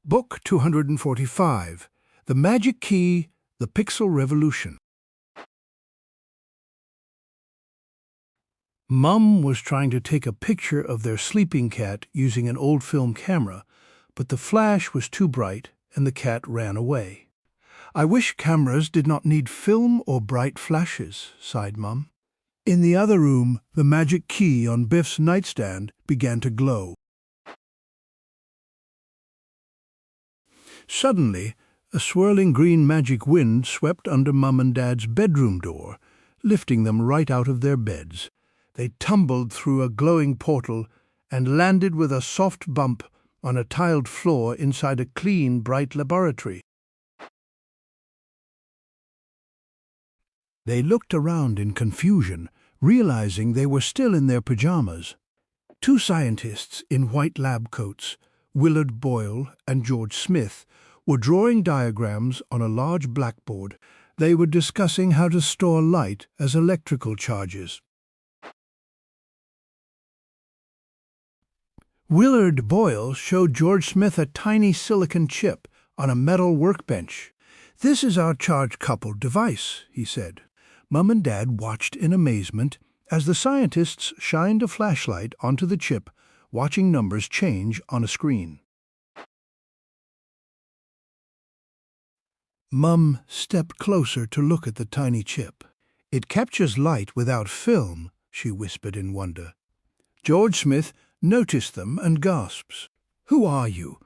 Book 245, The Magic Key, The Pixel Revolution. Mum was trying to take a picture of their sleeping cat using an old film camera, but the flash was too bright and the cat ran away. "I wish cameras did not need film or bright flashes," sighed Mum. In the other room, the magic key on Biff's nightstand began to glow. Suddenly, a swirling green magic wind swept under Mum and Dad's bedroom door, lifting them right out of their beds. They tumbled through a glowing portal and landed with a soft bump on a tiled floor inside a clean, bright laboratory. They looked around in confusion, realizing they were still in their pyjamas. Two scientists in white lab coats, Willard, Boyle, and George Smith, were drawing diagrams on a large blackboard. They were discussing how to store light as electrical charges. Willard Boyle showed George Smith a tiny silicon chip on a metal workbench. "This is our charge-coupled device," he said. Mum and Dad watched in amazement as the scientists shined a flashlight onto the chip, watching numbers change on a screen. Mum stepped closer to look at the tiny chip. "It captures light without film," she whispered in wonder. George Smith noticed them and gasps. "Who are you?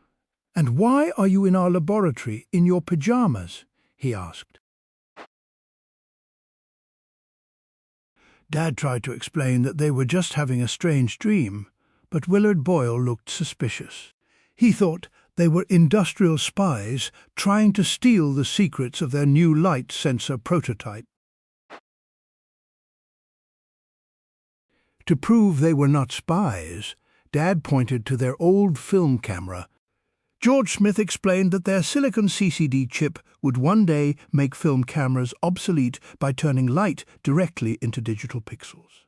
And why are you in our laboratory in your pyjamas?" he asked. Dad tried to explain that they were just having a strange dream, but Willard Boyle looked suspicious. He thought they were industrial spies trying to steal the secrets of their new light sensor prototype. To prove they were not spies, Dad pointed to their old film camera. George Smith explained that their silicon CCD chip would one day make film cameras obsolete by turning light directly into digital pixels.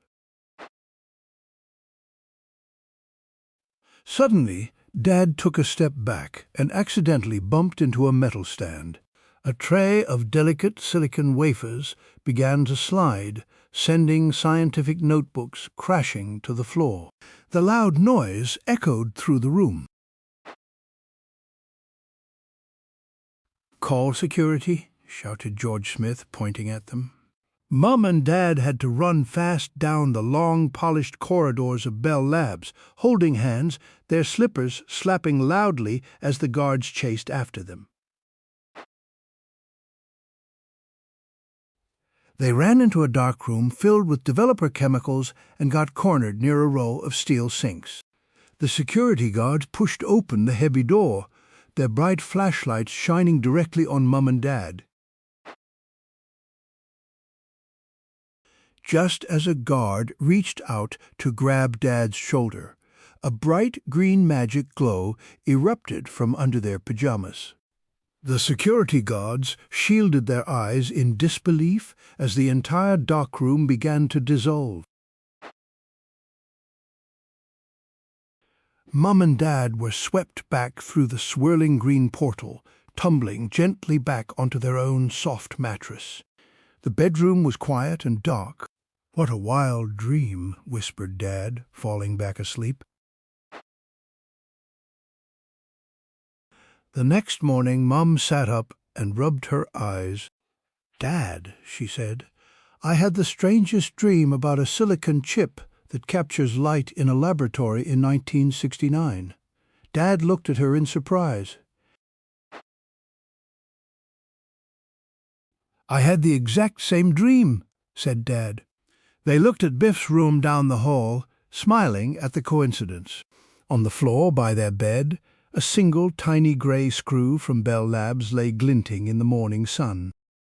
Suddenly, Dad took a step back and accidentally bumped into a metal stand. A tray of delicate silicon wafers began to slide, sending scientific notebooks crashing to the floor. The loud noise echoed through the room. "Call security," shouted George Smith, pointing at them. Mum and Dad had to run fast down the long, polished corridors of Bell Labs, holding hands, their slippers slapping loudly as the guards chased after them. They ran into a dark room filled with developer chemicals and got cornered near a row of steel sinks. The security guards pushed open the heavy door, their bright flashlights shining directly on Mum and Dad. Just as a guard reached out to grab Dad's shoulder, a bright green magic glow erupted from under their pyjamas. The security guards shielded their eyes in disbelief as the entire darkroom began to dissolve. Mum and Dad were swept back through the swirling green portal, tumbling gently back onto their own soft mattress. The bedroom was quiet and dark. "What a wild dream," whispered Dad, falling back asleep. The next morning, Mum sat up and rubbed her eyes. "Dad," she said, "I had the strangest dream about a silicon chip that captures light in a laboratory in 1969. Dad looked at her in surprise. "I had the exact same dream," said Dad. They looked at Biff's room down the hall, smiling at the coincidence. On the floor by their bed, a single tiny grey screw from Bell Labs lay glinting in the morning sun.